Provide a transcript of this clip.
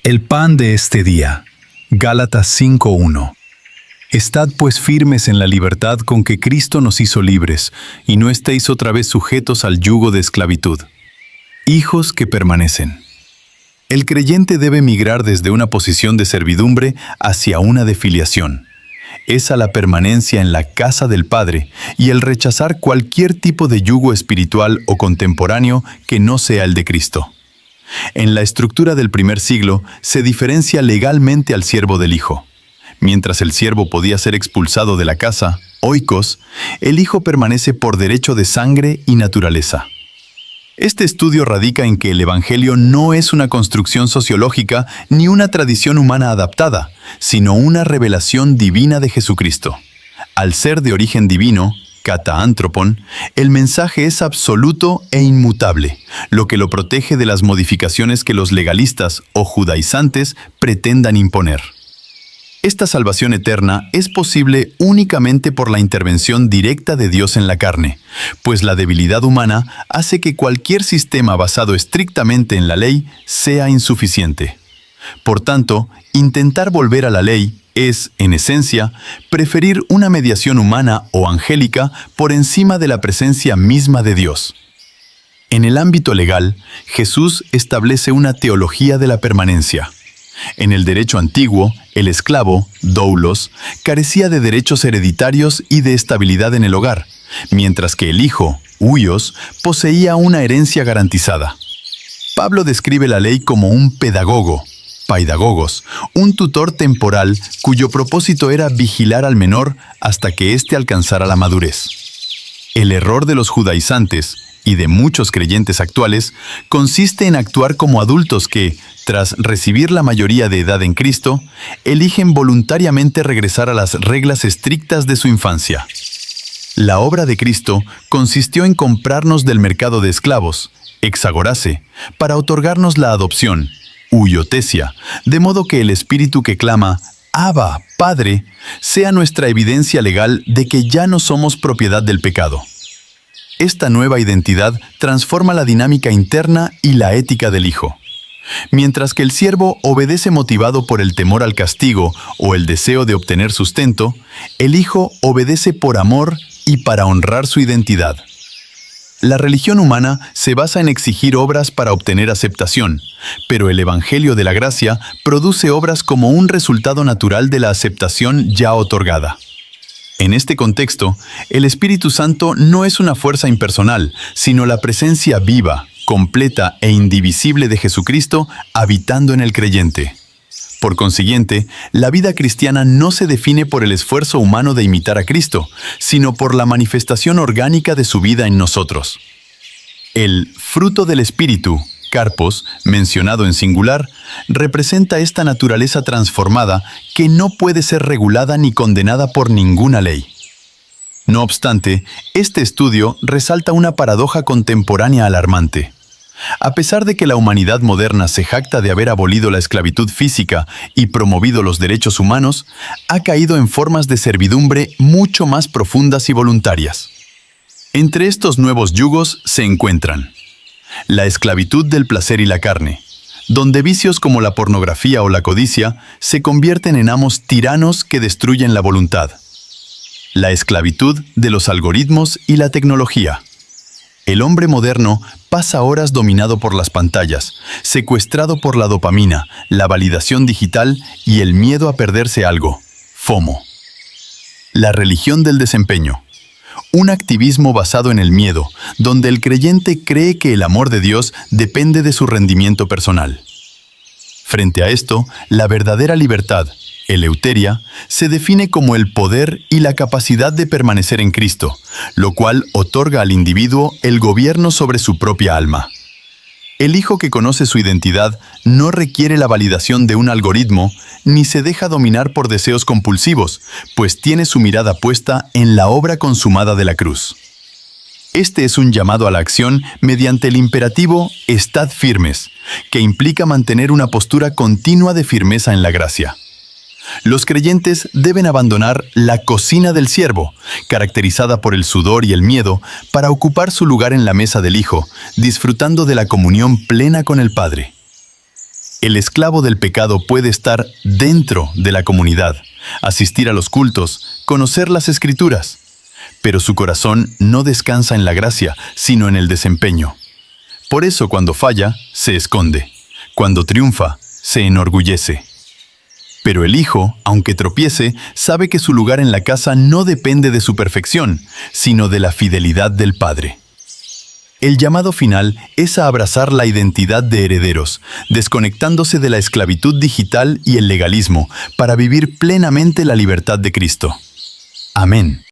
El pan de este día. Gálatas 5:1. Estad pues firmes en la libertad con que Cristo nos hizo libres, y no estéis otra vez sujetos al yugo de esclavitud. Hijos que permanecen. El creyente debe migrar desde una posición de servidumbre hacia una de filiación. Es a la permanencia en la casa del Padre y el rechazar cualquier tipo de yugo espiritual o contemporáneo que no sea el de Cristo. En la estructura del primer siglo se diferencia legalmente al siervo del hijo. Mientras el siervo podía ser expulsado de la casa, oikos, el hijo permanece por derecho de sangre y naturaleza. Este estudio radica en que el Evangelio no es una construcción sociológica ni una tradición humana adaptada, sino una revelación divina de Jesucristo. Al ser de origen divino, kata anthropon, el mensaje es absoluto e inmutable, lo que lo protege de las modificaciones que los legalistas o judaizantes pretendan imponer. Esta salvación eterna es posible únicamente por la intervención directa de Dios en la carne, pues la debilidad humana hace que cualquier sistema basado estrictamente en la ley sea insuficiente. Por tanto, intentar volver a la ley es, en esencia, preferir una mediación humana o angélica por encima de la presencia misma de Dios. En el ámbito legal, Jesús establece una teología de la permanencia. En el derecho antiguo, el esclavo, doulos, carecía de derechos hereditarios y de estabilidad en el hogar, mientras que el hijo, huios, poseía una herencia garantizada. Pablo describe la ley como un pedagogo, paidagogos, un tutor temporal cuyo propósito era vigilar al menor hasta que éste alcanzara la madurez. El error de los judaizantes y de muchos creyentes actuales consiste en actuar como adultos que, tras recibir la mayoría de edad en Cristo, eligen voluntariamente regresar a las reglas estrictas de su infancia. La obra de Cristo consistió en comprarnos del mercado de esclavos, exagorase, para otorgarnos la adopción, huiotesia, de modo que el espíritu que clama, Abba, Padre, sea nuestra evidencia legal de que ya no somos propiedad del pecado. Esta nueva identidad transforma la dinámica interna y la ética del hijo. Mientras que el siervo obedece motivado por el temor al castigo o el deseo de obtener sustento, el hijo obedece por amor y para honrar su identidad. La religión humana se basa en exigir obras para obtener aceptación, pero el Evangelio de la Gracia produce obras como un resultado natural de la aceptación ya otorgada. En este contexto, el Espíritu Santo no es una fuerza impersonal, sino la presencia viva, completa e indivisible de Jesucristo habitando en el creyente. Por consiguiente, la vida cristiana no se define por el esfuerzo humano de imitar a Cristo, sino por la manifestación orgánica de su vida en nosotros. El fruto del Espíritu, carpos, mencionado en singular, representa esta naturaleza transformada que no puede ser regulada ni condenada por ninguna ley. No obstante, este estudio resalta una paradoja contemporánea alarmante. A pesar de que la humanidad moderna se jacta de haber abolido la esclavitud física y promovido los derechos humanos, ha caído en formas de servidumbre mucho más profundas y voluntarias. Entre estos nuevos yugos se encuentran la esclavitud del placer y la carne, donde vicios como la pornografía o la codicia se convierten en amos tiranos que destruyen la voluntad. La esclavitud de los algoritmos y la tecnología. El hombre moderno pasa horas dominado por las pantallas, secuestrado por la dopamina, la validación digital y el miedo a perderse algo, FOMO. La religión del desempeño. Un activismo basado en el miedo, donde el creyente cree que el amor de Dios depende de su rendimiento personal. Frente a esto, la verdadera libertad, eleuteria, se define como el poder y la capacidad de permanecer en Cristo, lo cual otorga al individuo el gobierno sobre su propia alma. El hijo que conoce su identidad no requiere la validación de un algoritmo ni se deja dominar por deseos compulsivos, pues tiene su mirada puesta en la obra consumada de la cruz. Este es un llamado a la acción mediante el imperativo «Estad firmes», que implica mantener una postura continua de firmeza en la gracia. Los creyentes deben abandonar la cocina del siervo, caracterizada por el sudor y el miedo, para ocupar su lugar en la mesa del Hijo, disfrutando de la comunión plena con el Padre. El esclavo del pecado puede estar dentro de la comunidad, asistir a los cultos, conocer las Escrituras, pero su corazón no descansa en la gracia, sino en el desempeño. Por eso cuando falla, se esconde. Cuando triunfa, se enorgullece. Pero el hijo, aunque tropiece, sabe que su lugar en la casa no depende de su perfección, sino de la fidelidad del padre. El llamado final es a abrazar la identidad de herederos, desconectándose de la esclavitud digital y el legalismo, para vivir plenamente la libertad de Cristo. Amén.